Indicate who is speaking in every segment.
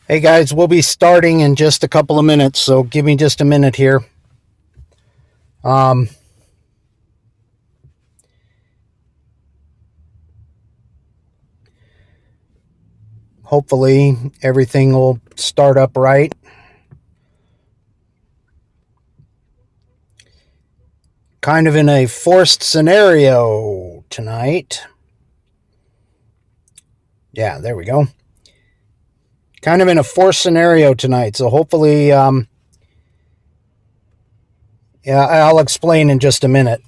Speaker 1: Hey guys, we'll be starting in just a couple of minutes, so give me just a minute here. Hopefully everything will start up right. Kind of in a forced scenario tonight. Yeah, there we go. Kind of in a forced scenario tonight, so hopefully, yeah, I'll explain in just a minute.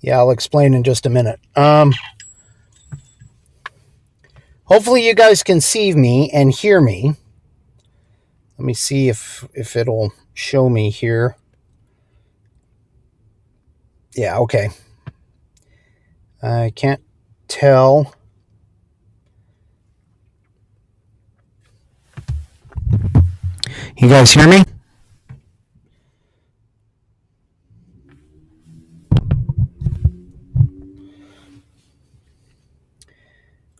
Speaker 1: Yeah, I'll explain in just a minute. Hopefully you guys can see me and hear me. Let me see if it'll show me here. Yeah, okay. I can't tell. You guys hear me?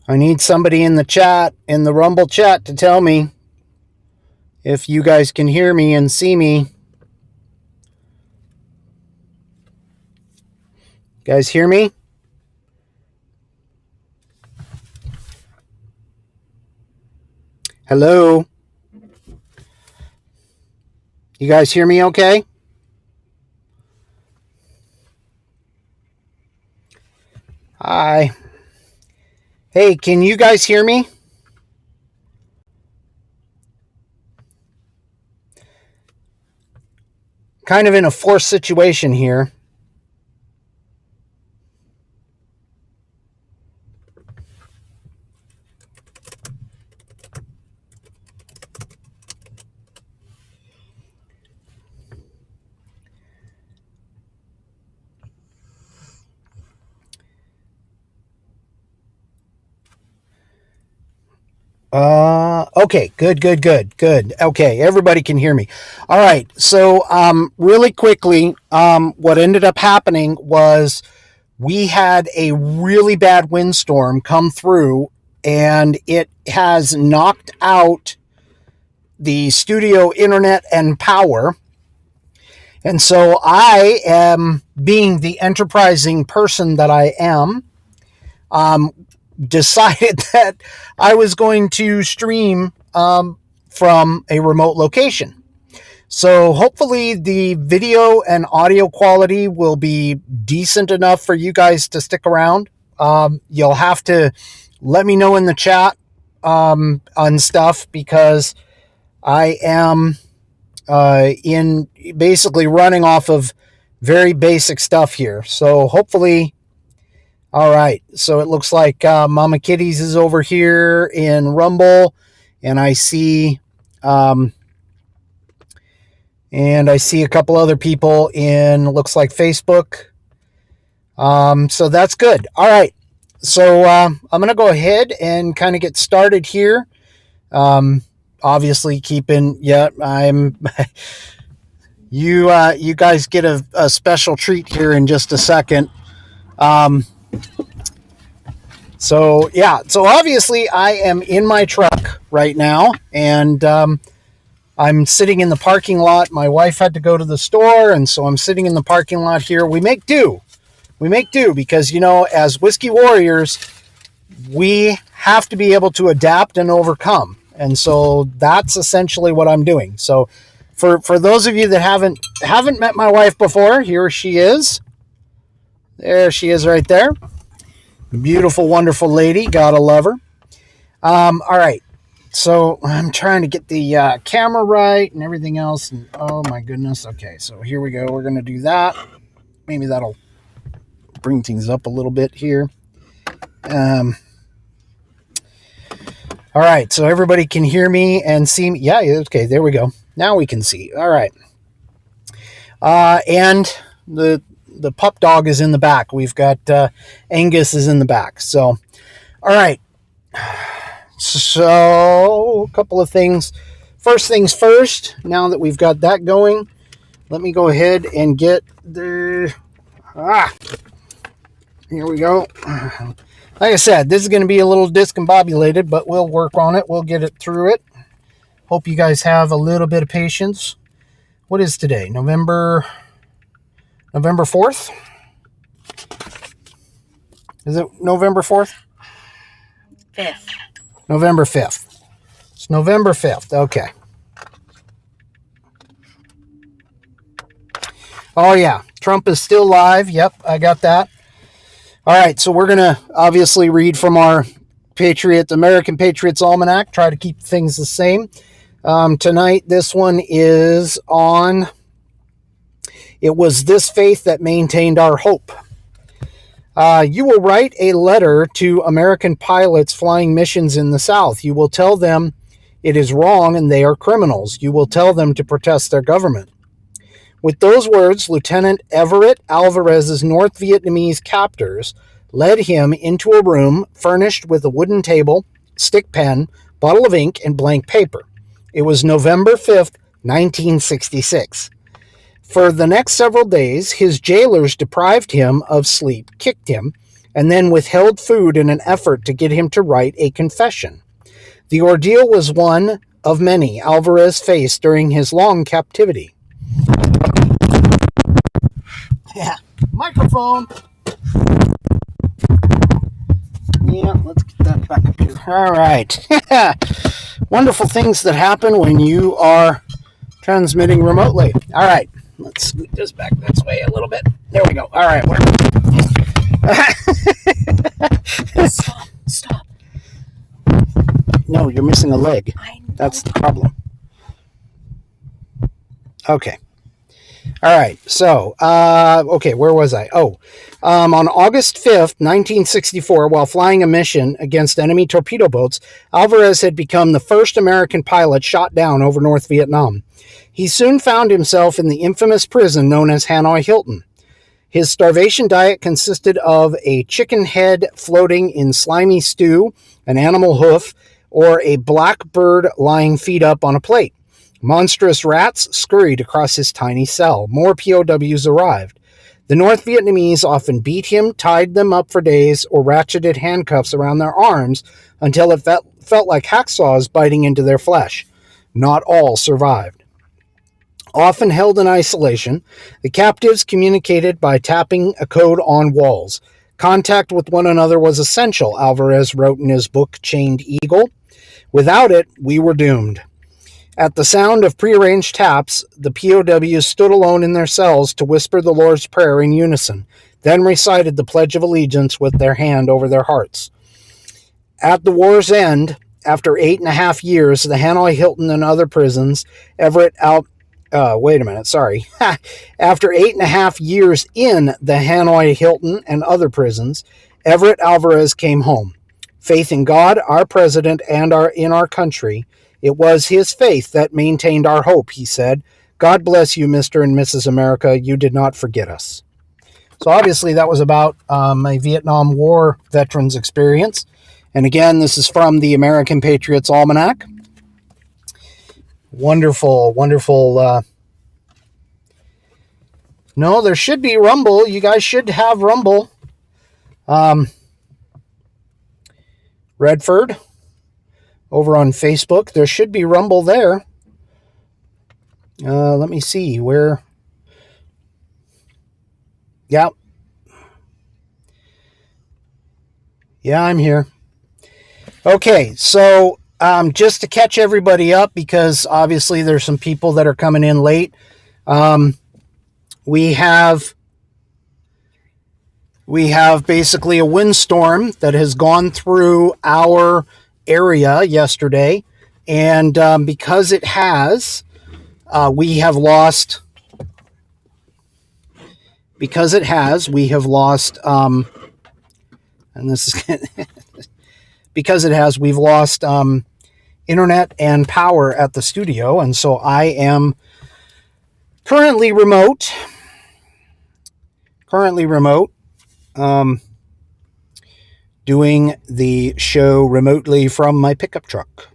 Speaker 1: I need somebody in the chat, in the Rumble chat, to tell me if you guys can hear me and see me. You guys hear me? Hello? You guys hear me okay? Hi. Hey, can you guys hear me? Kind of in a forced situation here. Okay, good. Okay, everybody can hear me. All right, so really quickly, what ended up happening was we had a really bad windstorm come through, and it has knocked out the studio internet and power. And so I am, being the enterprising person that I am, decided that I was going to stream from a remote location. So hopefully the video and audio quality will be decent enough for you guys to stick around. You'll have to let me know in the chat on stuff, because I am in basically running off of very basic stuff here. So hopefully, all right. So it looks like Mama Kitties is over here in Rumble, and I see a couple other people in, looks like, Facebook. So that's good. All right. So I'm going to go ahead and kind of get started here. Obviously keeping, I'm, you guys get a special treat here in just a second. So obviously I am in my truck right now, and I'm sitting in the parking lot. My wife had to go to the store, and so I'm sitting in the parking lot here. We make do because, as whiskey warriors, we have to be able to adapt and overcome. And so that's essentially what I'm doing. So for those of you that haven't met my wife before, here she is. There she is right there. Beautiful, wonderful lady. Gotta love her. All right. So I'm trying to get the camera right and everything else. And oh my goodness. Okay, so here we go. We're going to do that. Maybe that'll bring things up a little bit here. All right, so everybody can hear me and see me. Yeah, okay, there we go. Now we can see. All right. And the pup dog is in the back. We've got Angus is in the back. So, all right. So a couple of things. first things first, now that we've got that going, let me go ahead and get the... Here we go. Like I said, this is going to be a little discombobulated, but we'll work on it. We'll get it through it. Hope you guys have a little bit of patience. What is today? November 4th? Is it November 4th?
Speaker 2: 5th.
Speaker 1: November 5th. It's November 5th. Okay. Oh, yeah. Trump is still live. Yep, I got that. All right, so we're going to obviously read from our American Patriots Almanac, try to keep things the same. Tonight, this one is on, it was this faith that maintained our hope. You will write a letter to American pilots flying missions in the South. You will tell them it is wrong and they are criminals. You will tell them to protest their government. With those words, Lieutenant Everett Alvarez's North Vietnamese captors led him into a room furnished with a wooden table, stick pen, bottle of ink, and blank paper. It was November 5th, 1966. For the next several days, his jailers deprived him of sleep, kicked him, and then withheld food in an effort to get him to write a confession. The ordeal was one of many Alvarez faced during his long captivity. Yeah, microphone. Yeah, let's get that back up here. All right. Wonderful things that happen when you are transmitting remotely. All right, let's scoot this back this way a little bit. There we go. All right.
Speaker 2: Stop.
Speaker 1: No, you're missing a leg. That's the problem. Okay. All right, so, okay, where was I? On August 5th, 1964, while flying a mission against enemy torpedo boats, Alvarez had become the first American pilot shot down over North Vietnam. He soon found himself in the infamous prison known as Hanoi Hilton. His starvation diet consisted of a chicken head floating in slimy stew, an animal hoof, or a black bird lying feet up on a plate. Monstrous rats scurried across his tiny cell. More POWs arrived. The North Vietnamese often beat him, tied them up for days, or ratcheted handcuffs around their arms until it felt like hacksaws biting into their flesh. Not all survived. Often held in isolation, the captives communicated by tapping a code on walls. Contact with one another was essential, Alvarez wrote in his book, Chained Eagle. Without it, we were doomed. At the sound of prearranged taps, the POWs stood alone in their cells to whisper the Lord's Prayer in unison, then recited the Pledge of Allegiance with their hand over their hearts. At the war's end, after 8.5 years, the Hanoi Hilton and other prisons, After 8.5 years in the Hanoi Hilton and other prisons, Everett Alvarez came home. Faith in God, our president, and in our country. It was his faith that maintained our hope, he said. God bless you, Mr. and Mrs. America. You did not forget us. So obviously that was about a Vietnam War veteran's experience. And again, this is from the American Patriots Almanac. Wonderful, wonderful. No, there should be Rumble. You guys should have Rumble. Redford. Over on Facebook, there should be Rumble there. Let me see where. Yeah. Yeah, I'm here. Okay, so just to catch everybody up, because obviously there's some people that are coming in late. We have basically a windstorm that has gone through our area yesterday, and because it has, we have lost, and this is because it has, we've lost internet and power at the studio, and so I am currently remote, doing the show remotely from my pickup truck.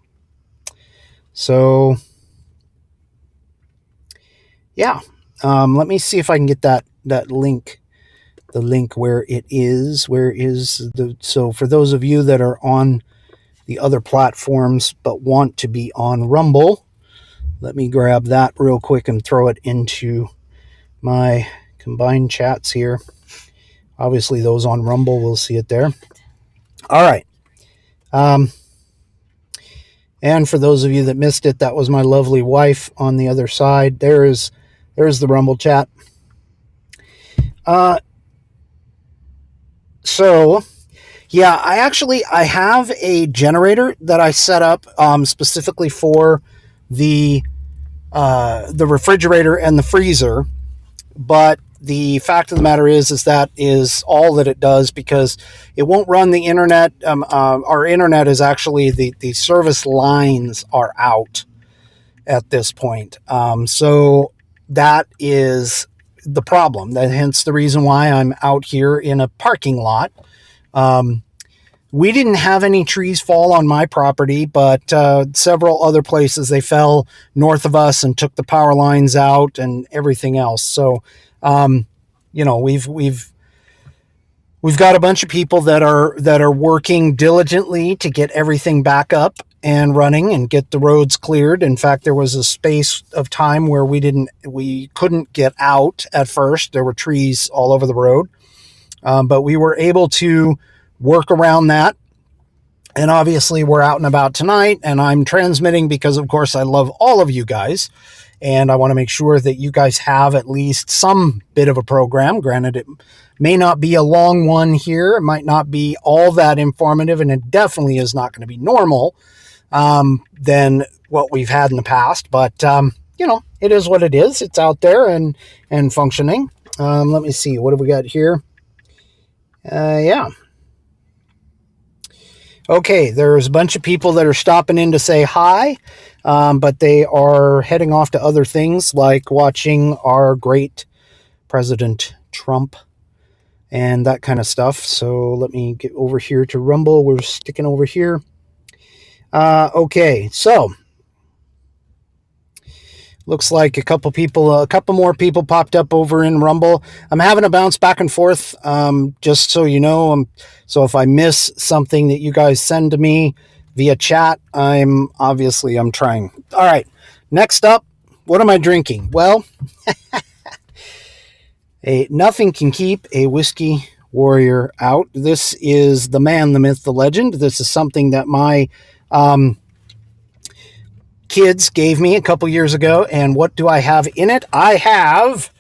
Speaker 1: So yeah. Let me see if I can get that link. The link where it is. Where is the? So for those of you that are on the other platforms but want to be on Rumble, let me grab that real quick and throw it into my combined chats here. Obviously, those on Rumble will see it there. All right. And for those of you that missed it, that was my lovely wife on the other side. There's the Rumble chat. So, yeah, I have a generator that I set up specifically for the refrigerator and the freezer. But the fact of the matter is that is all that it does, because it won't run the internet. Our internet is actually the service lines are out at this point. So that is the problem. Hence the reason why I'm out here in a parking lot. We didn't have any trees fall on my property, but several other places they fell north of us and took the power lines out and everything else. So, we've got a bunch of people that are working diligently to get everything back up and running and get the roads cleared. In fact, there was a space of time where we couldn't get out at first. There were trees all over the road, but we were able to work around that. And obviously we're out and about tonight, and I'm transmitting because, of course, I love all of you guys, and I want to make sure that you guys have at least some bit of a program. Granted, it may not be a long one here. It might not be all that informative, and it definitely is not going to be normal than what we've had in the past. But, it is what it is. It's out there and functioning. Let me see. What have we got here? Yeah. Okay, there's a bunch of people that are stopping in to say hi, but they are heading off to other things like watching our great President Trump and that kind of stuff. So let me get over here to Rumble. We're sticking over here. Okay, so looks like a couple more people popped up over in Rumble. I'm having a bounce back and forth, just so you know. So if I miss something that you guys send to me via chat, I'm trying. All right, next up, what am I drinking? Well, nothing can keep a whiskey warrior out. This is the man, the myth, the legend. This is something that my kids gave me a couple years ago. And what do I have in it? I have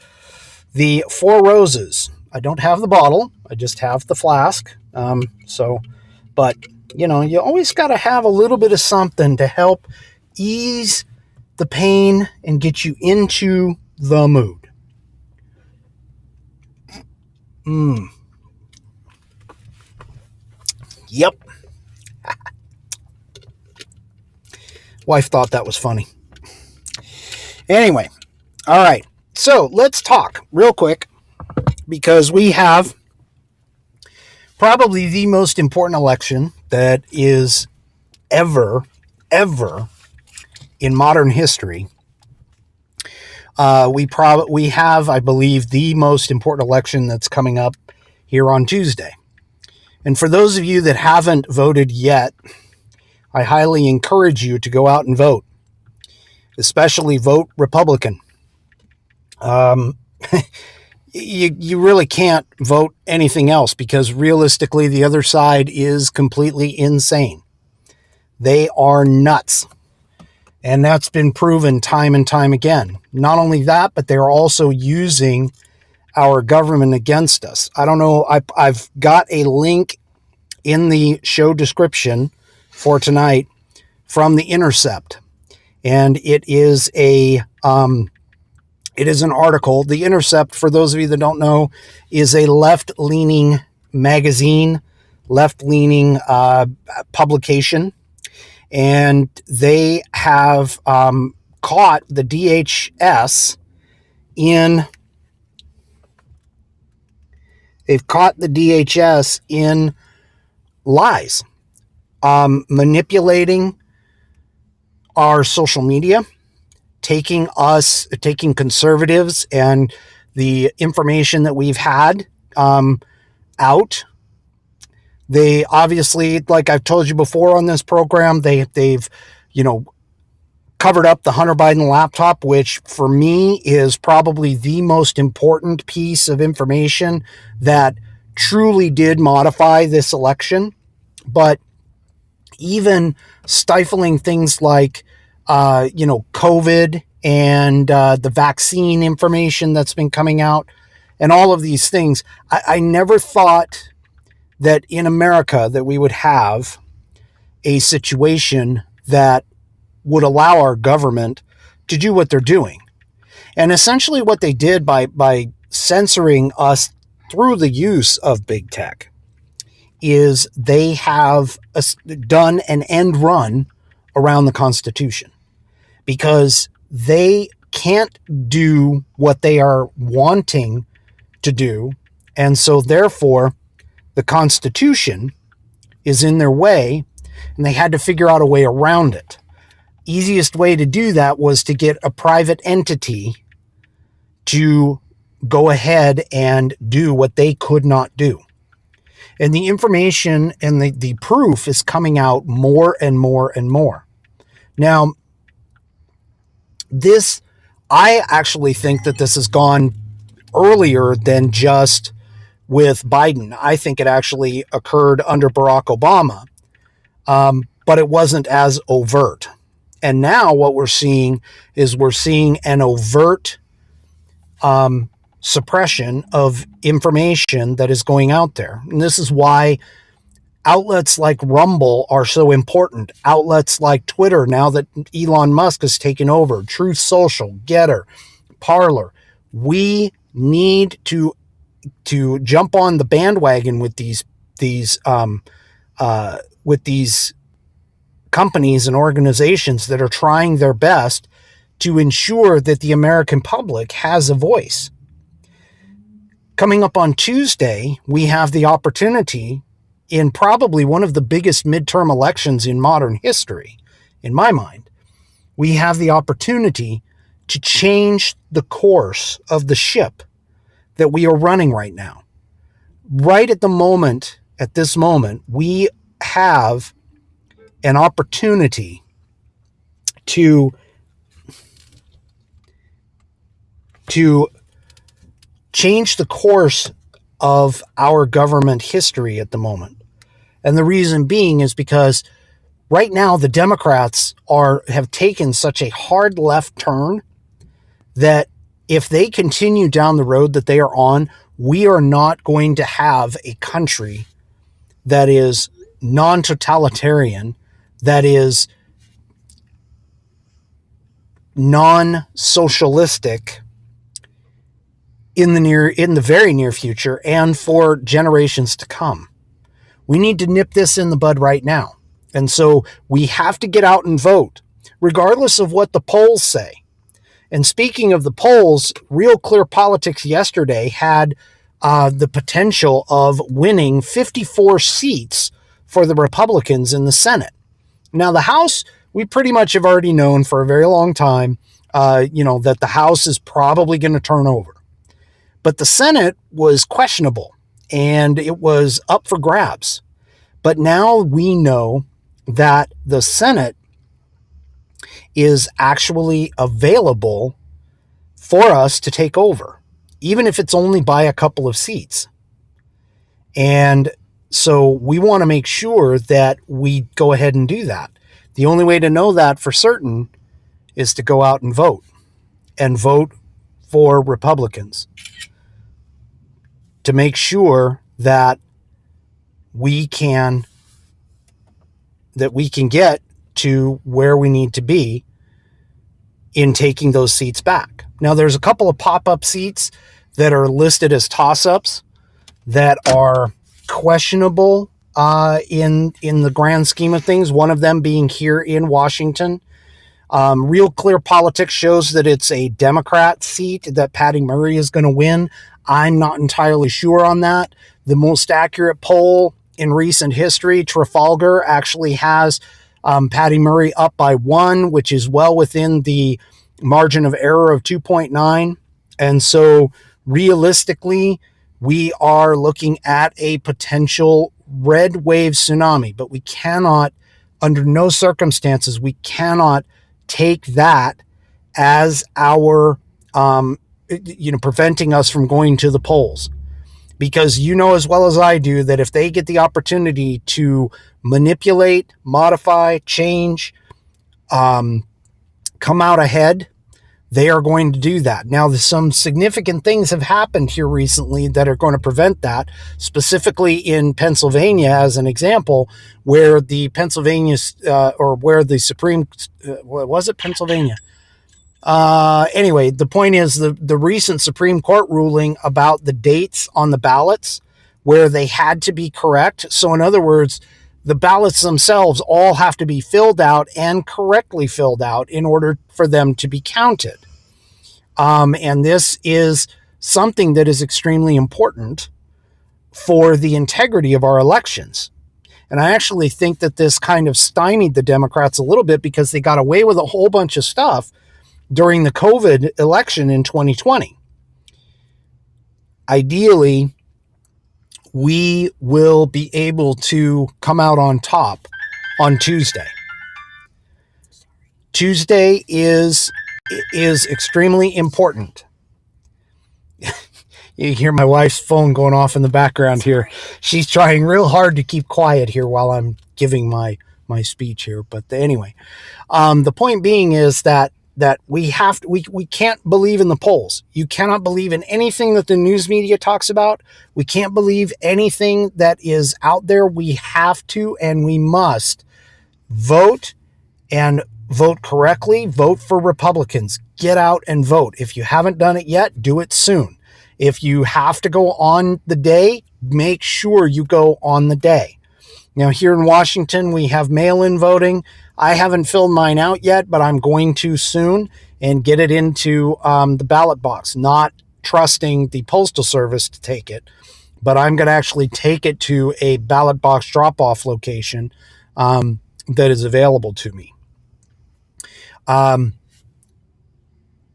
Speaker 1: the Four Roses. I don't have the bottle. I just have the flask. But you always got to have a little bit of something to help ease the pain and get you into the mood. Yep. Wife thought that was funny. Anyway, all right. So let's talk real quick, because we have probably the most important election that is ever in modern history. We have, I believe, the most important election that's coming up here on Tuesday. And for those of you that haven't voted yet, I highly encourage you to go out and vote, especially vote Republican. You really can't vote anything else, because realistically, the other side is completely insane. They are nuts. And that's been proven time and time again. Not only that, but they're also using our government against us. I don't know. I've got a link in the show description for tonight from the Intercept. And it is an article. The Intercept, for those of you that don't know, is a left-leaning magazine, left-leaning publication. And they have caught the DHS in lies, manipulating our social media, taking conservatives and the information that we've had out. They obviously, like I've told you before on this program, they've covered up the Hunter Biden laptop, which for me is probably the most important piece of information that truly did modify this election. But even stifling things like, COVID and the vaccine information that's been coming out and all of these things, I never thought that in America that we would have a situation that would allow our government to do what they're doing. And essentially what they did by censoring us through the use of big tech is they have done an end run around the Constitution, because they can't do what they are wanting to do. And so therefore the Constitution is in their way, and they had to figure out a way around it. Easiest way to do that was to get a private entity to go ahead and do what they could not do. And the information and the proof is coming out more and more and more. Now, I actually think that this has gone earlier than just with Biden. I think it actually occurred under Barack Obama, but it wasn't as overt. And now what we're seeing is an overt suppression of information that is going out there. And this is why outlets like Rumble are so important. Outlets like Twitter, now that Elon Musk has taken over, Truth Social, GETTR, Parler. We need to jump on the bandwagon with these companies and organizations that are trying their best to ensure that the American public has a voice. Coming up on Tuesday, we have the opportunity in probably one of the biggest midterm elections in modern history, in my mind. We have the opportunity to change the course of the ship that we are running right now. Right at this moment, we have an opportunity to change the course of our government history at the moment. And the reason being is because right now the Democrats have taken such a hard left turn that if they continue down the road that they are on, we are not going to have a country that is non-totalitarian, that is non-socialistic in the very near future and for generations to come. We need to nip this in the bud right now. And so we have to get out and vote, regardless of what the polls say. And speaking of the polls, Real Clear Politics yesterday had the potential of winning 54 seats for the Republicans in the Senate. Now, the House, we pretty much have already known for a very long time, that the House is probably going to turn over. But the Senate was questionable, and it was up for grabs. But now we know that the Senate is actually available for us to take over, even if it's only by a couple of seats. And so we want to make sure that we go ahead and do that. The only way to know that for certain is to go out and vote for Republicans, to make sure that we can get to where we need to be in taking those seats back. Now, there's a couple of pop-up seats that are listed as toss-ups that are questionable in the grand scheme of things, one of them being here in Washington. Real Clear Politics shows that it's a Democrat seat that Patty Murray is going to win. I'm not entirely sure on that. The most accurate poll in recent history, Trafalgar, actually has Patty Murray up by 1, which is well within the margin of error of 2.9. And so realistically, we are looking at a potential red wave tsunami, but we cannot, under no circumstances, we cannot take that as our, preventing us from going to the polls. Because you know as well as I do that if they get the opportunity to manipulate, modify, change, come out ahead, they are going to do that. Now, some significant things have happened here recently that are going to prevent that, specifically in Pennsylvania, as an example, where the Pennsylvania, where the Supreme, was it Pennsylvania? Anyway, the point is the recent Supreme Court ruling about the dates on the ballots where they had to be correct. So in other words, the ballots themselves all have to be filled out and correctly filled out in order for them to be counted. And this is something that is extremely important for the integrity of our elections. And I actually think that this kind of stymied the Democrats a little bit because they got away with a whole bunch of stuff during the COVID election in 2020. Ideally, we will be able to come out on top on Tuesday. Tuesday is extremely important. You hear my wife's phone going off in the background here. She's trying real hard to keep quiet here while I'm giving my speech here. But anyway, the point being is that we can't believe in the polls. You cannot believe in anything that the news media talks about. We can't believe anything that is out there. We have to and we must vote, and vote correctly. Vote for Republicans. Get out and vote. If you haven't done it yet, do it soon. If you have to go on the day, make sure you go on the day. Now, here in Washington, we have mail-in voting. I haven't filled mine out yet, but I'm going to soon and get it into the ballot box, not trusting the Postal Service to take it, but I'm going to actually take it to a ballot box drop-off location that is available to me.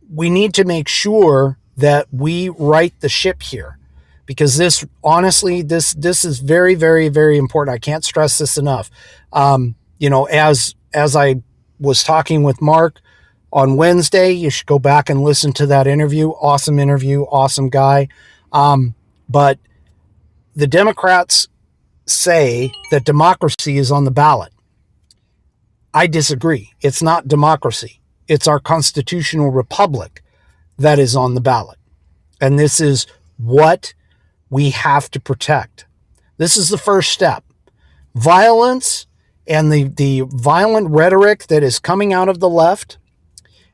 Speaker 1: We need to make sure that we right the ship here, because this, honestly, this is very, very, very important. I can't stress this enough. As I was talking with Mark on Wednesday, you should go back and listen to that interview. Awesome interview, awesome guy. But the Democrats say that democracy is on the ballot. I disagree. It's not democracy. It's our constitutional republic that is on the ballot. And this is what we have to protect. This is the first step. Violence and the violent rhetoric that is coming out of the left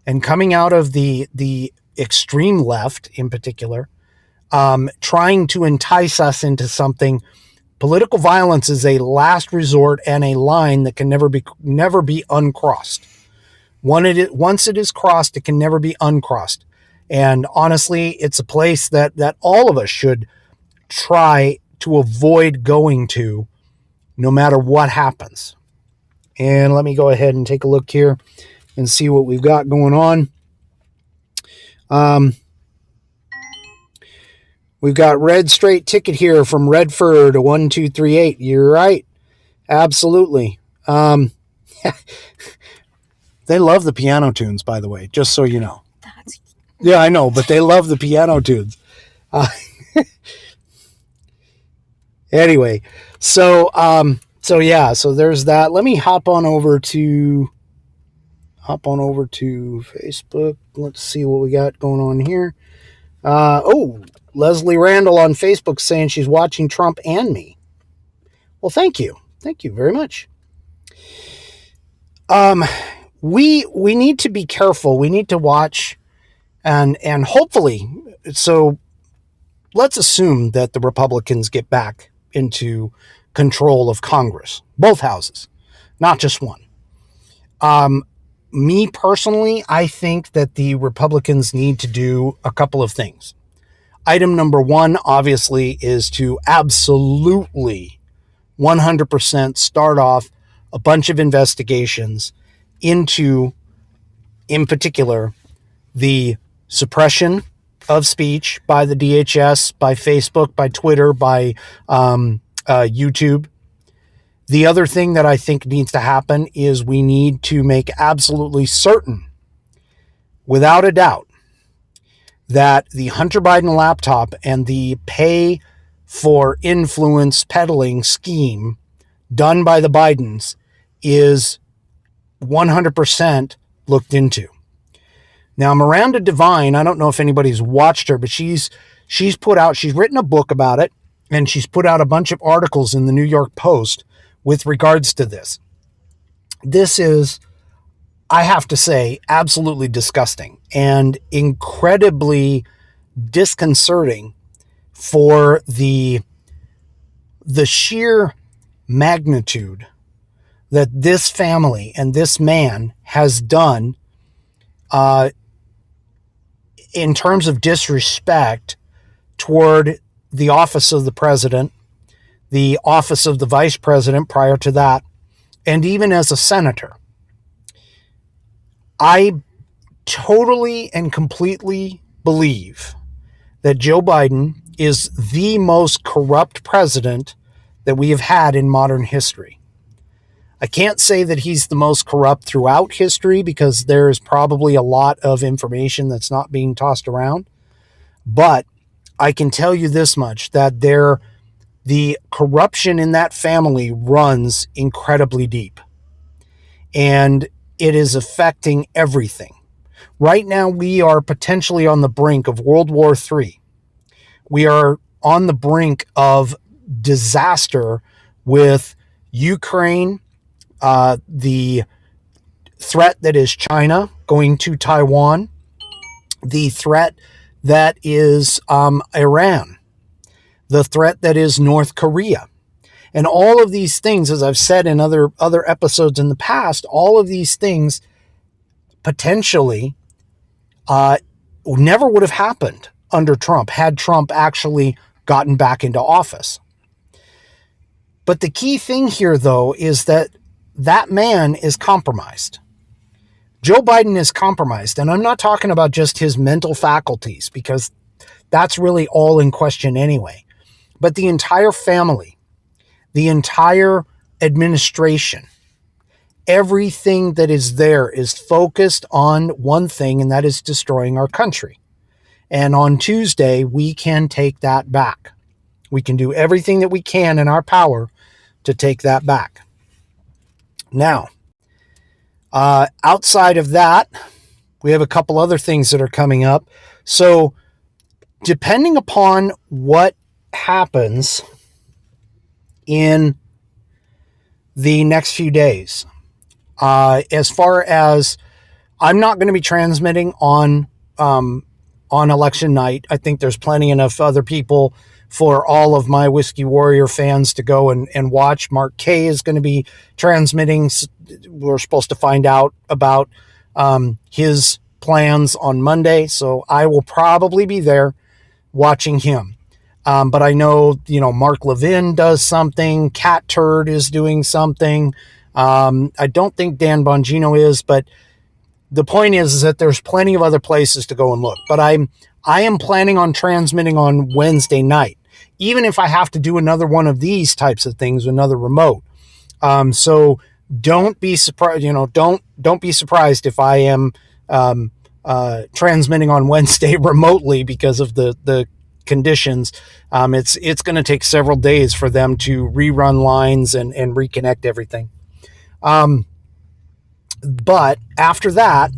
Speaker 1: and coming out of the extreme left in particular, trying to entice us into something. Political violence is a last resort and a line that can never be uncrossed. Once it is crossed, it can never be uncrossed. And honestly, it's a place that all of us should try to avoid going to, no matter what happens. And let me go ahead and take a look here and see what we've got going on. We've got Red Straight Ticket here from Redford 1238. You're right. Absolutely. They love the piano tunes, by the way, just so you know. Yeah, I know, but they love the piano tunes. Anyway, so there's that. Let me hop on over to Facebook. Let's see what we got going on here. Leslie Randall on Facebook saying she's watching Trump and me. Well, thank you. Thank you very much. We need to be careful. We need to watch and hopefully, so let's assume that the Republicans get back into control of Congress, both houses, not just one. Me personally, I think that the Republicans need to do a couple of things. Item number one, obviously, is to absolutely 100% start off a bunch of investigations into, in particular, the suppression of speech by the DHS, by Facebook, by Twitter, by YouTube. The other thing that I think needs to happen is we need to make absolutely certain, without a doubt, that the Hunter Biden laptop and the pay for influence peddling scheme done by the Bidens is 100% looked into. Now, Miranda Devine, I don't know if anybody's watched her, but she's written a book about it, and she's put out a bunch of articles in the New York Post with regards to this. This is, I have to say, absolutely disgusting and incredibly disconcerting for the sheer magnitude that this family and this man has done in terms of disrespect toward the office of the president, the office of the vice president prior to that, and even as a senator. I totally and completely believe that Joe Biden is the most corrupt president that we have had in modern history. I can't say that he's the most corrupt throughout history because there's probably a lot of information that's not being tossed around. But I can tell you this much, that the corruption in that family runs incredibly deep. And it is affecting everything. Right now, we are potentially on the brink of World War III. We are on the brink of disaster with Ukraine, the threat that is China going to Taiwan, the threat that is Iran, the threat that is North Korea. And all of these things, as I've said in other episodes in the past, all of these things potentially never would have happened under Trump had Trump actually gotten back into office. But the key thing here, though, is that man is compromised. Joe Biden is compromised. And I'm not talking about just his mental faculties, because that's really all in question anyway. But the entire family, the entire administration, everything that is there is focused on one thing, and that is destroying our country. And on Tuesday, we can take that back. We can do everything that we can in our power to take that back. Now, outside of that, we have a couple other things that are coming up. So, depending upon what happens in the next few days, as far as I'm not going to be transmitting on election night. I think there's plenty enough other people for all of my Whiskey Warrior fans to go and watch. Mark K is going to be transmitting. We're supposed to find out about his plans on Monday, so I will probably be there watching him. But I know, Mark Levin does something. Cat Turd is doing something. I don't think Dan Bongino is, but the point is that there's plenty of other places to go and look. But I am planning on transmitting on Wednesday night, even if I have to do another one of these types of things, another remote. So don't be surprised. Don't be surprised if I am transmitting on Wednesday remotely because of the conditions. It's going to take several days for them to rerun lines and reconnect everything. But after that,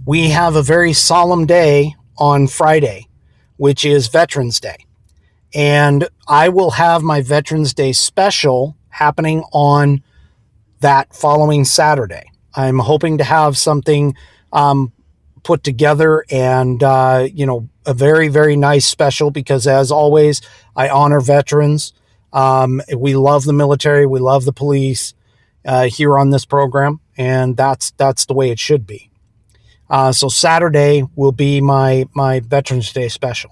Speaker 1: we have a very solemn day on Friday, which is Veterans Day. And I will have my Veterans Day special happening on that following Saturday. I'm hoping to have something put together and, a very, very nice special because, as always, I honor veterans. We love the military. We love the police here on this program. And that's the way it should be. So Saturday will be my Veterans Day special.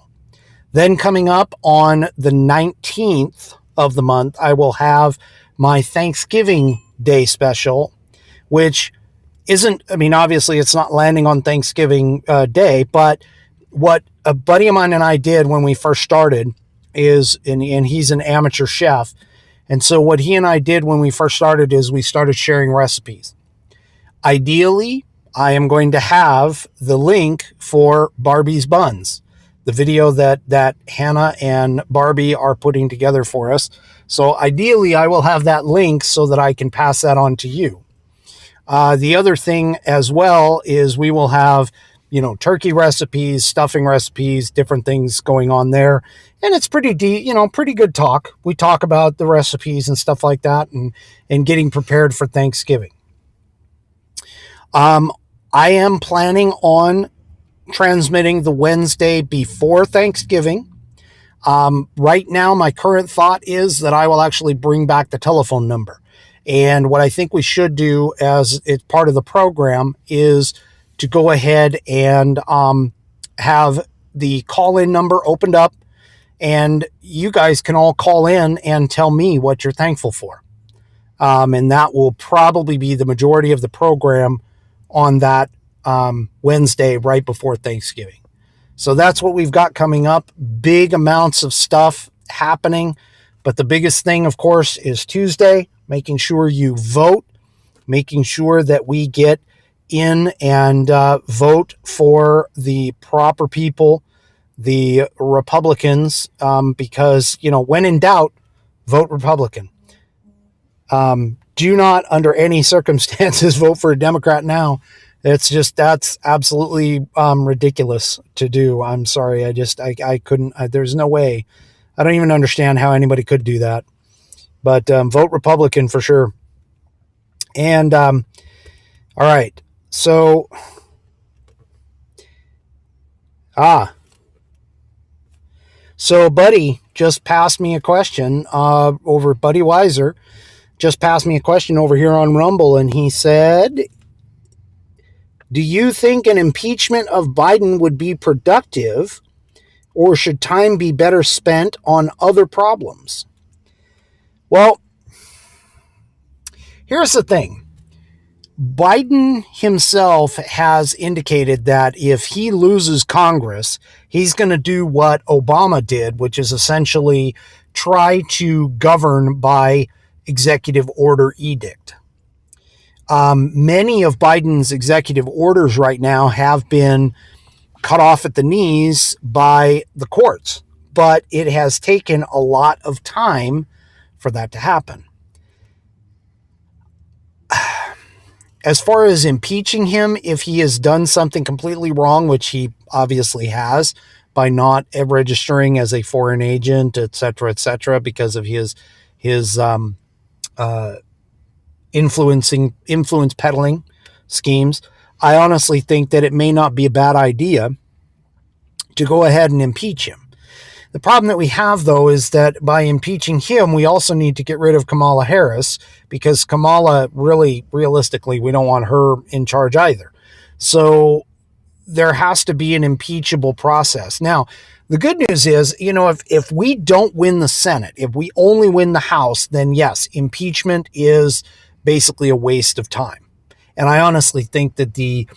Speaker 1: Then coming up on the 19th of the month, I will have my Thanksgiving Day special, which isn't, I mean, obviously it's not landing on Thanksgiving Day, but what a buddy of mine and I did when we first started is, and he's an amateur chef. And so what he and I did when we first started is we started sharing recipes. Ideally, I am going to have the link for Barbie's Buns, the video that Hannah and Barbie are putting together for us. So ideally, I will have that link so that I can pass that on to you. The other thing as well is we will have, turkey recipes, stuffing recipes, different things going on there. And it's pretty pretty good talk. We talk about the recipes and stuff like that and getting prepared for Thanksgiving. I am planning on transmitting the Wednesday before Thanksgiving. Right now, my current thought is that I will actually bring back the telephone number. And what I think we should do as it's part of the program is to go ahead and have the call-in number opened up, and you guys can all call in and tell me what you're thankful for. And that will probably be the majority of the program on that Wednesday right before Thanksgiving. So that's what we've got coming up. Big amounts of stuff happening. But the biggest thing, of course, is Tuesday, making sure you vote, making sure that we get in and vote for the proper people, the Republicans, because, when in doubt, vote Republican. Do not, under any circumstances, vote for a Democrat now. That's absolutely ridiculous to do. I'm sorry. I couldn't, there's no way. I don't even understand how anybody could do that. But vote Republican for sure. And all right. So, Buddy just passed me a question over Buddy Weiser. Just passed me a question over here on Rumble, and he said, do you think an impeachment of Biden would be productive, or should time be better spent on other problems? Well, here's the thing. Biden himself has indicated that if he loses Congress, he's going to do what Obama did, which is essentially try to govern by executive order edict. Many of Biden's executive orders right now have been cut off at the knees by the courts, but it has taken a lot of time for that to happen. As far as impeaching him, if he has done something completely wrong, which he obviously has by not registering as a foreign agent, et cetera, because of his influence peddling schemes, I honestly think that it may not be a bad idea to go ahead and impeach him. The problem that we have, though, is that by impeaching him, we also need to get rid of Kamala Harris, because Kamala, really, realistically, we don't want her in charge either. So there has to be an impeachable process. Now, the good news is, if we don't win the Senate, if we only win the House, then yes, impeachment is basically a waste of time. And I honestly think that the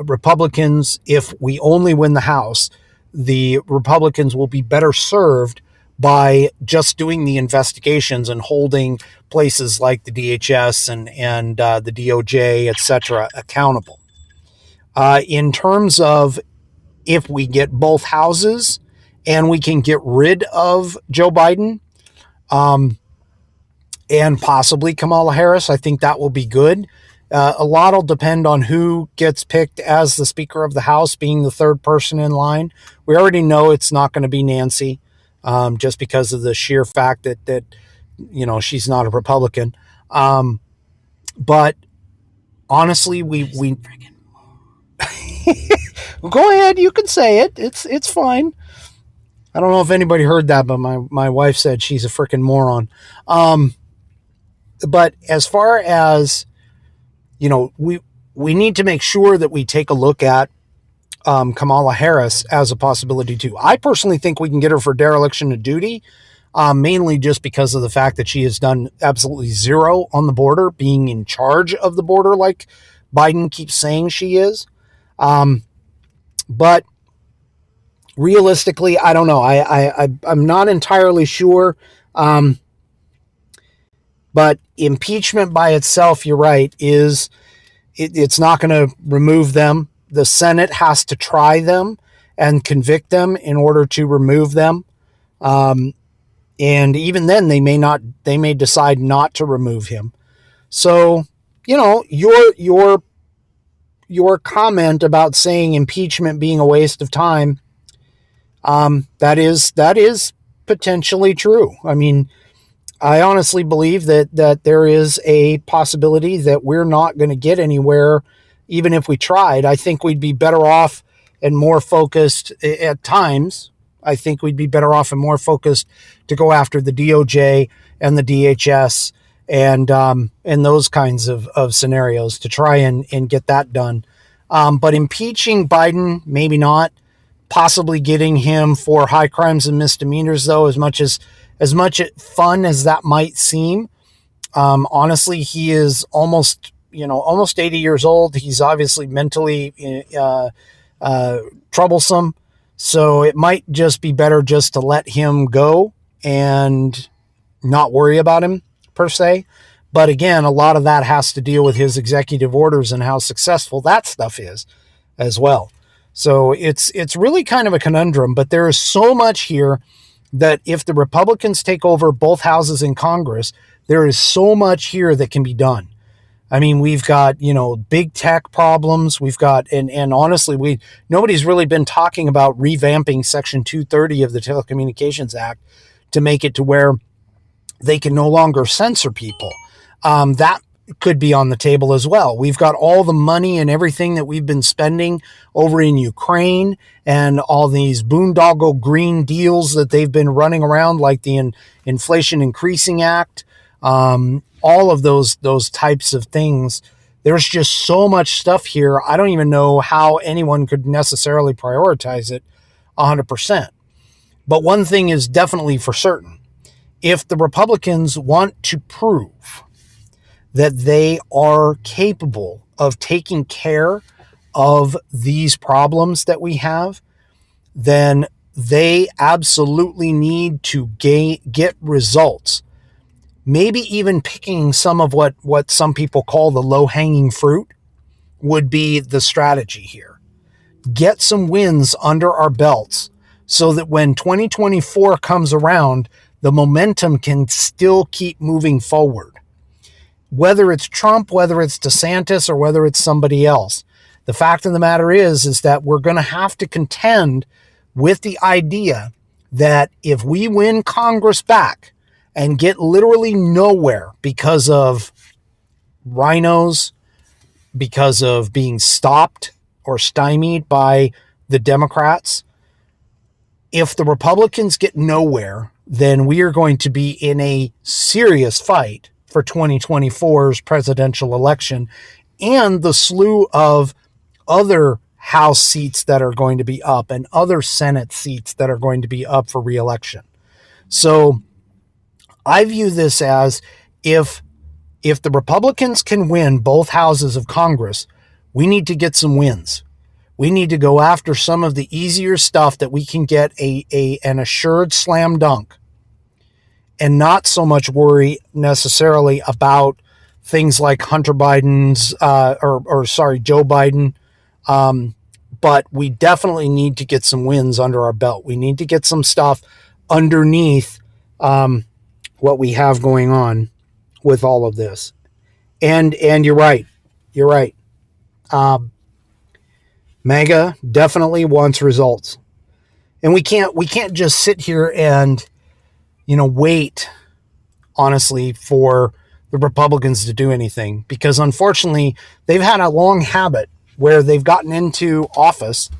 Speaker 1: Republicans, if we only win the House, the Republicans will be better served by just doing the investigations and holding places like the DHS and the DOJ, et cetera, accountable. In terms of if we get both houses and we can get rid of Joe Biden and possibly Kamala Harris, I think that will be good. A lot will depend on who gets picked as the Speaker of the House, being the third person in line. We already know it's not going to be Nancy, just because of the sheer fact that she's not a Republican. But honestly, we go ahead, you can say it. It's fine. I don't know if anybody heard that, but my wife said she's a freaking moron. But as far as we need to make sure that we take a look at Kamala Harris as a possibility too. I personally think we can get her for dereliction of duty, mainly just because of the fact that she has done absolutely zero on the border, being in charge of the border like Biden keeps saying she is. But realistically, I don't know. I'm not entirely sure. But impeachment by itself, you're right, it's not going to remove them. The Senate has to try them and convict them in order to remove them. And even then, they may decide not to remove him. So, your comment about saying impeachment being a waste of time, that is potentially true. I mean, I honestly believe that there is a possibility that we're not going to get anywhere, even if we tried. I think we'd be better off and more focused at times. I think we'd be better off and more focused to go after the DOJ and the DHS and those kinds of scenarios to try and get that done. But impeaching Biden, maybe not. Possibly getting him for high crimes and misdemeanors, though, as much fun as that might seem. Honestly, he is almost 80 years old. He's obviously mentally troublesome. So it might just be better just to let him go and not worry about him per se. But again, a lot of that has to deal with his executive orders and how successful that stuff is as well. So it's really kind of a conundrum, but there is so much here that if the Republicans take over both houses in Congress, there is so much here that can be done. I mean, we've got, big tech problems. We've got, and honestly, nobody's really been talking about revamping Section 230 of the Telecommunications Act to make it to where they can no longer censor people. That could be on the table as well. We've got all the money and everything that we've been spending over in Ukraine and all these boondoggle green deals that they've been running around, like the Inflation Increasing Act, all of those types of things. There's just so much stuff here. I don't even know how anyone could necessarily prioritize it 100%. But one thing is definitely for certain. If the Republicans want to prove that they are capable of taking care of these problems that we have, then they absolutely need to get results. Maybe even picking some of what some people call the low-hanging fruit would be the strategy here. Get some wins under our belts so that when 2024 comes around, the momentum can still keep moving forward. Whether it's Trump, whether it's DeSantis, or whether it's somebody else. The fact of the matter is that we're going to have to contend with the idea that if we win Congress back and get literally nowhere because of rhinos, because of being stopped or stymied by the Democrats, if the Republicans get nowhere, then we are going to be in a serious fight for 2024's presidential election and the slew of other House seats that are going to be up and other Senate seats that are going to be up for re-election. So I view this as if the Republicans can win both houses of Congress, we need to get some wins. We need to go after some of the easier stuff that we can get an assured slam dunk and not so much worry necessarily about things like Hunter Biden's, Joe Biden. But we definitely need to get some wins under our belt. We need to get some stuff underneath what we have going on with all of this. And you're right. You're right. MAGA definitely wants results. And we can't just sit here and wait, honestly, for the Republicans to do anything, because unfortunately they've had a long habit where they've gotten into office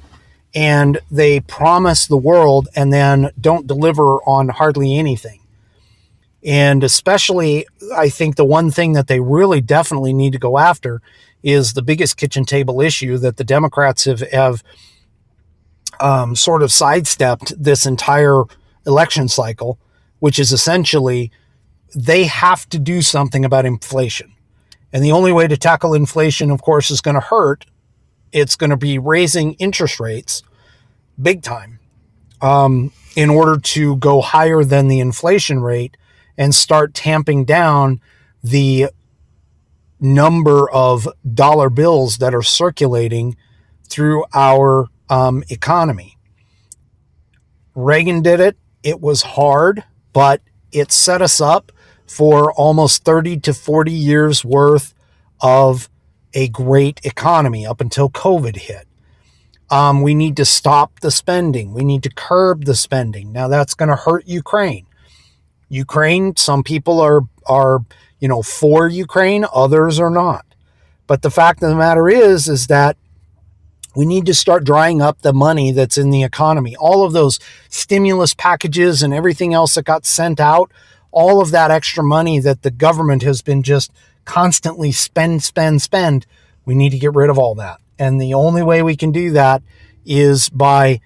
Speaker 1: and they promise the world and then don't deliver on hardly anything. And especially, I think the one thing that they really definitely need to go after is the biggest kitchen table issue that the Democrats have sort of sidestepped this entire election cycle, which is essentially they have to do something about inflation. And the only way to tackle inflation, of course, is going to hurt. It's going to be raising interest rates big time in order to go higher than the inflation rate and start tamping down the number of dollar bills that are circulating through our economy. Reagan did it. It was hard, but it set us up for almost 30 to 40 years worth of a great economy up until COVID hit. We need to stop the spending. We need to curb the spending. Now that's going to hurt Ukraine. Some people are for Ukraine, others are not. But the fact of the matter is that we need to start drying up the money that's in the economy. All of those stimulus packages and everything else that got sent out, all of that extra money that the government has been just constantly spend. We need to get rid of all that. And the only way we can do that is by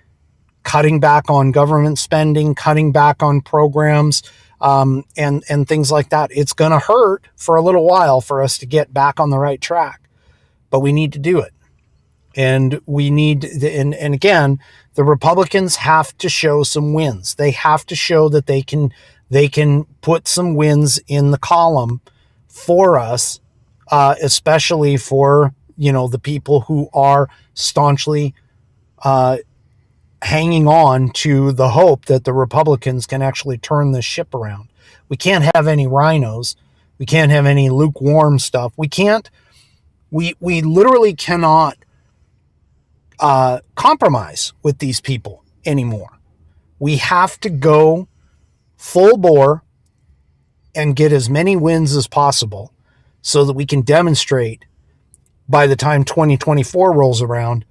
Speaker 1: cutting back on government spending, cutting back on programs, and things like that. It's going to hurt for a little while for us to get back on the right track, but we need to do it. And we need, and again, the Republicans have to show some wins. They have to show that they can put some wins in the column for us, especially for, the people who are staunchly hanging on to the hope that the Republicans can actually turn this ship around. We can't have any rhinos. We can't have any lukewarm stuff. We literally cannot compromise with these people anymore. We have to go full bore and get as many wins as possible so that we can demonstrate by the time 2024 rolls around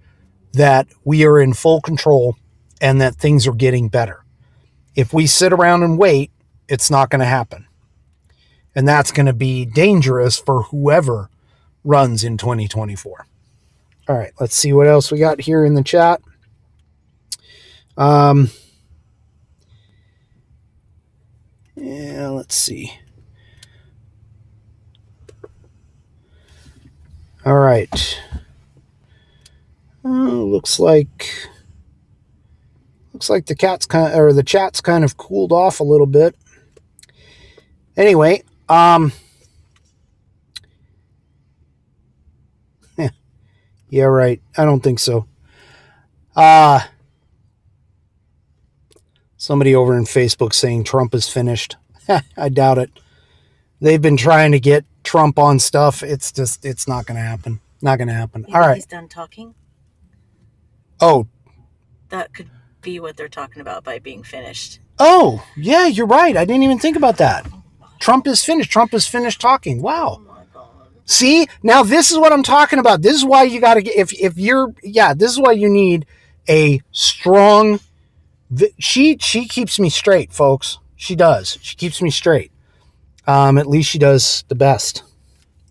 Speaker 1: that we are in full control and that things are getting better. If we sit around and wait, it's not going to happen. And that's going to be dangerous for whoever runs in 2024. All right, let's see what else we got here in the chat. Yeah, let's see. All right. Looks like the chat's kind of cooled off a little bit. Anyway, yeah, right. I don't think so. Somebody over in Facebook saying Trump is finished. I doubt it. They've been trying to get Trump on stuff. It's not going to happen. Not going to happen. All right.
Speaker 2: He's done talking.
Speaker 1: Oh.
Speaker 2: That could be what they're talking about by being finished.
Speaker 1: Oh, yeah, you're right. I didn't even think about that. Trump is finished. Trump is finished talking. Wow.
Speaker 2: Oh my God.
Speaker 1: See, now this is what I'm talking about. This is why you got to get, this is why you need a strong, she keeps me straight, folks. She does. She keeps me straight. At least she does the best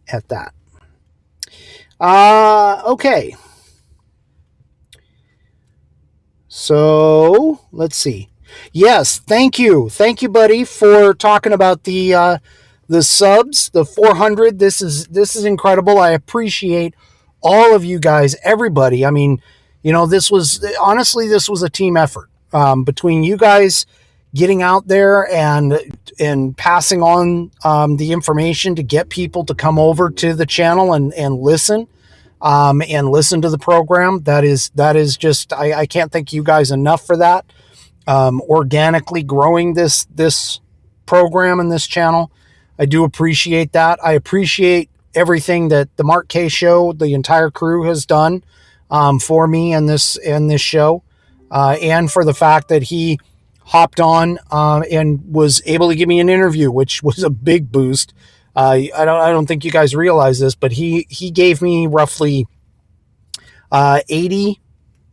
Speaker 1: at that. Okay. So let's see. Yes, thank you, buddy, for talking about the subs, the 400. This is incredible. I appreciate all of you guys, everybody. I mean, this was a team effort between you guys getting out there and passing on the information to get people to come over to the channel and listen. And listen to the program. That is just, I can't thank you guys enough for that. Organically growing this program and this channel. I do appreciate that. I appreciate everything that the Mark K Show, the entire crew has done for me and this show, and for the fact that he hopped on and was able to give me an interview, which was a big boost. I don't think you guys realize this, but he gave me roughly 80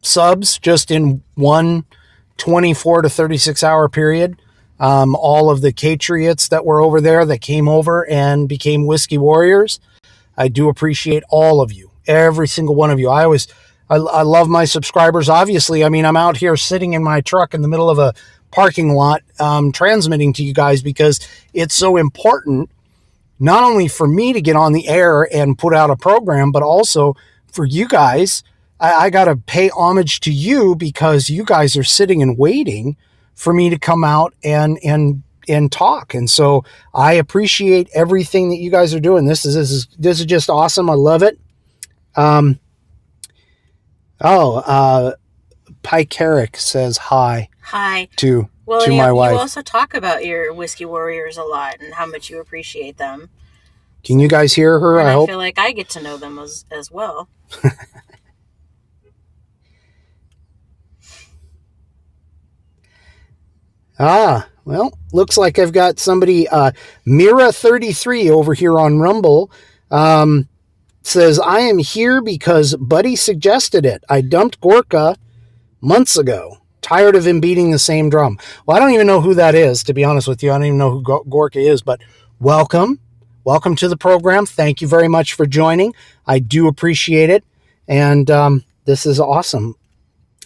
Speaker 1: subs just in one 24 to 36 hour period. All of the Patriots that were over there that came over and became Whiskey Warriors. I do appreciate all of you, every single one of you. I love my subscribers. Obviously, I mean, I'm out here sitting in my truck in the middle of a parking lot, transmitting to you guys because it's so important not only for me to get on the air and put out a program, but also for you guys. I got to pay homage to you because you guys are sitting and waiting for me to come out and talk. And so I appreciate everything that you guys are doing. This is just awesome. I love it. Pike Herrick says hi.
Speaker 2: Hi.
Speaker 1: To
Speaker 2: Well,
Speaker 1: my wife.
Speaker 2: You also talk about your whiskey warriors a lot and how much you appreciate them.
Speaker 1: Can you guys hear her?
Speaker 2: And
Speaker 1: I hope.
Speaker 2: feel like I get to know them as well.
Speaker 1: Well, looks like I've got somebody, Mira33 over here on Rumble, says, I am here because Buddy suggested it. I dumped Gorka months ago. Tired of him beating the same drum. Well, I don't even know who that is, to be honest with you. I don't even know who Gorka is, but welcome. Welcome to the program. Thank you very much for joining. I do appreciate it. And this is awesome.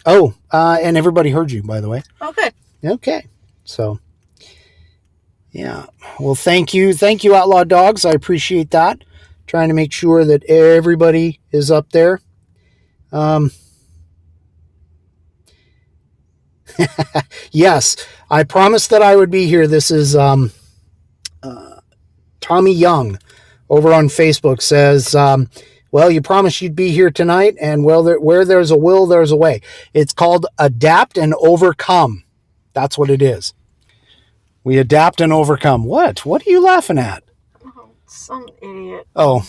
Speaker 1: Oh, and everybody heard you, by the way.
Speaker 2: Oh, good.
Speaker 1: Okay. So, yeah. Well, thank you. Thank you, Outlaw Dogs. I appreciate that. Trying to make sure that everybody is up there. Yes, I promised that I would be here. This is Tommy Young over on Facebook says, well, you promised you'd be here tonight, and well, where there's a will, there's a way. It's called Adapt and Overcome. That's what it is. We adapt and overcome. What? What are you laughing at?
Speaker 2: Oh, some idiot.
Speaker 1: Oh.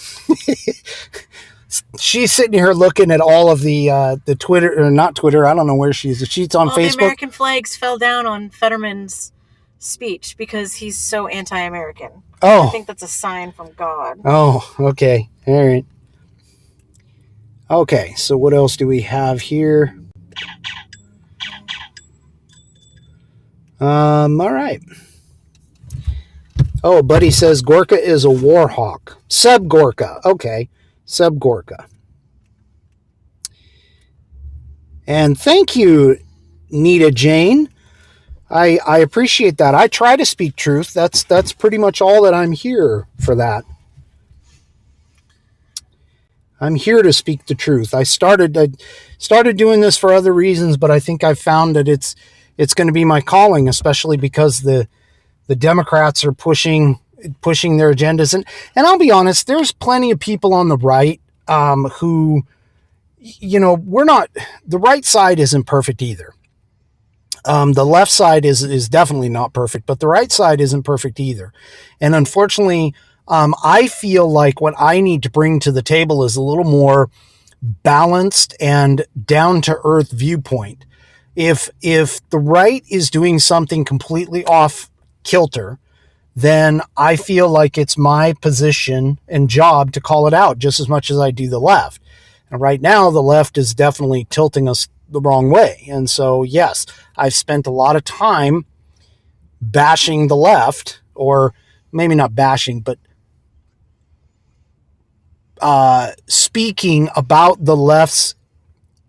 Speaker 1: She's sitting here looking at all of the Twitter, or not Twitter, I don't know where she's on Facebook.
Speaker 2: The American flags fell down on Fetterman's speech because he's so anti-American.
Speaker 1: Oh.
Speaker 2: I think that's a sign from God.
Speaker 1: Oh, okay. All right. Okay, so what else do we have here? All right. Oh, Buddy says Gorka is a war hawk. Sub Gorka. Okay. Sub Gorka. And thank you, Nita Jane. I appreciate that. I try to speak truth. That's pretty much all that I'm here for that. I'm here to speak the truth. I started doing this for other reasons, but I think I've found that it's going to be my calling, especially because the Democrats are pushing their agendas. And I'll be honest, there's plenty of people on the right who, the right side isn't perfect either. The left side is definitely not perfect, but the right side isn't perfect either. And unfortunately, I feel like what I need to bring to the table is a little more balanced and down-to-earth viewpoint. If the right is doing something completely off kilter, then I feel like it's my position and job to call it out just as much as I do the left. And right now, the left is definitely tilting us the wrong way. And so, yes, I've spent a lot of time bashing the left, or maybe not bashing, but speaking about the left's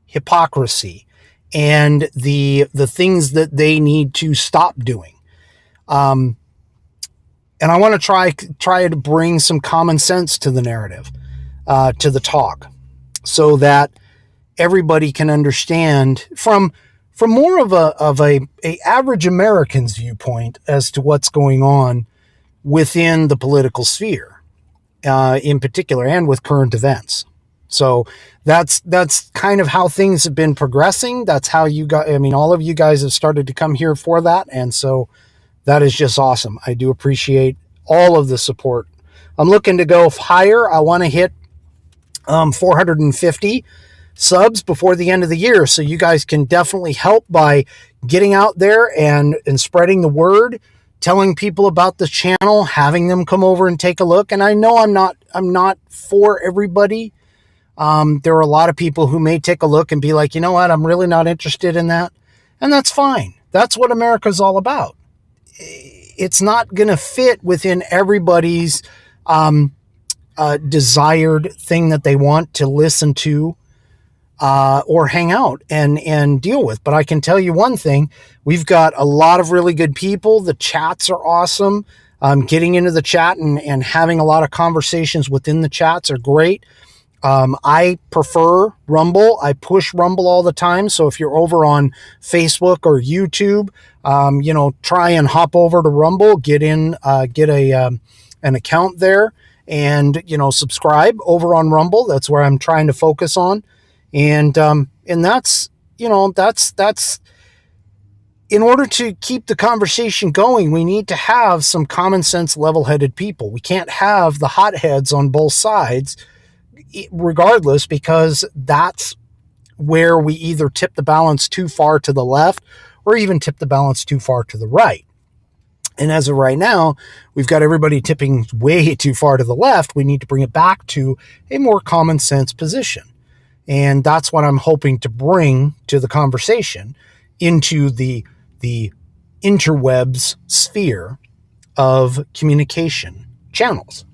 Speaker 1: hypocrisy and the things that they need to stop doing. And I want to try to bring some common sense to the narrative, to the talk, so that everybody can understand from more of a average American's viewpoint as to what's going on within the political sphere, in particular, and with current events. So that's kind of how things have been progressing. That's how all of you guys have started to come here for that. And so that is just awesome. I do appreciate all of the support. I'm looking to go higher. I want to hit 450 subs before the end of the year. So you guys can definitely help by getting out there and spreading the word, telling people about the channel, having them come over and take a look. And I know I'm not for everybody. There are a lot of people who may take a look and be like, you know what, I'm really not interested in that. And that's fine. That's what America's all about. It's not going to fit within everybody's desired thing that they want to listen to or hang out and deal with. But I can tell you one thing, we've got a lot of really good people. The chats are awesome. Getting into the chat and having a lot of conversations within the chats are great. I prefer Rumble. I push Rumble all the time. So if you're over on Facebook or YouTube, try and hop over to Rumble, get an account there, and, subscribe over on Rumble. That's where I'm trying to focus on. And that's in order to keep the conversation going, we need to have some common sense, level-headed people. We can't have the hotheads on both sides, regardless, because that's where we either tip the balance too far to the left or even tip the balance too far to the right. And as of right now, we've got everybody tipping way too far to the left. We need to bring it back to a more common sense position. And that's what I'm hoping to bring to the conversation into the interwebs sphere of communication channels.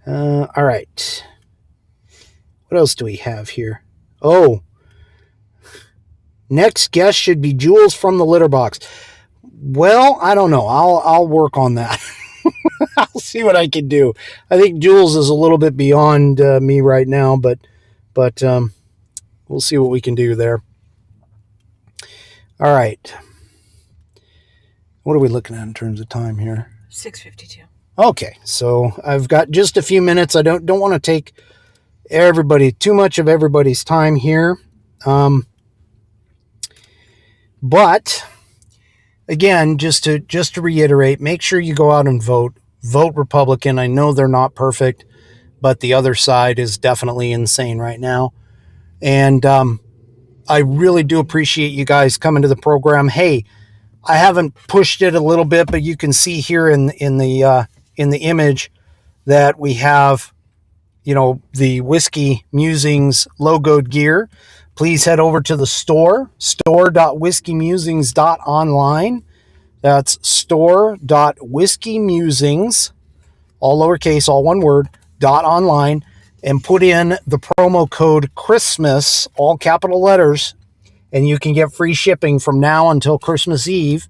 Speaker 1: All right. What else do we have here? Oh, next guest should be Jules from the litter box. Well, I don't know. I'll work on that. I'll see what I can do. I think Jules is a little bit beyond me right now, but we'll see what we can do there. All right. What are we looking at in terms of time here?
Speaker 2: 6:52.
Speaker 1: Okay, so I've got just a few minutes. I don't want to take too much of everybody's time here. But again, just to reiterate, make sure you go out and vote. Vote Republican. I know they're not perfect, but the other side is definitely insane right now. And I really do appreciate you guys coming to the program. Hey, I haven't pushed it a little bit, but you can see here in the image that we have, the Whiskey Musings logoed gear. Please head over to the store.whiskeymusings.online. That's store.whiskeymusings, all lowercase, all one word, .online, and put in the promo code Christmas, all capital letters, and you can get free shipping from now until Christmas Eve.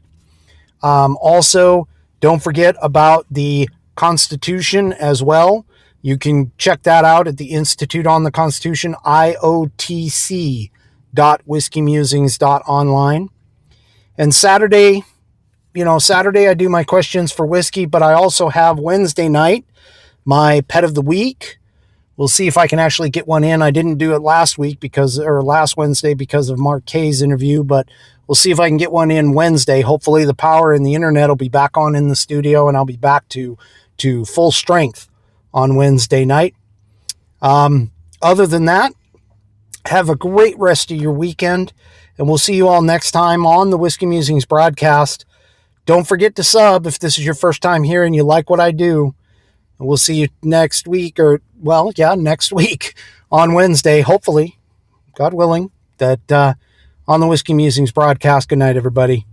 Speaker 1: Also, don't forget about the Constitution as well. You can check that out at the Institute on the Constitution, IOTC.whiskeymusings.online. And Saturday I do my questions for whiskey, but I also have Wednesday night, my pet of the week. We'll see if I can actually get one in. I didn't do it last Wednesday because of Mark Kay's interview, but we'll see if I can get one in Wednesday. Hopefully the power and the internet will be back on in the studio, and I'll be back to full strength on Wednesday night. Other than that, have a great rest of your weekend, and we'll see you all next time on the Whiskey Musings broadcast. Don't forget to sub if this is your first time here and you like what I do. And we'll see you next week on Wednesday, hopefully, God willing, that on the Whiskey Musings broadcast. Good night, everybody.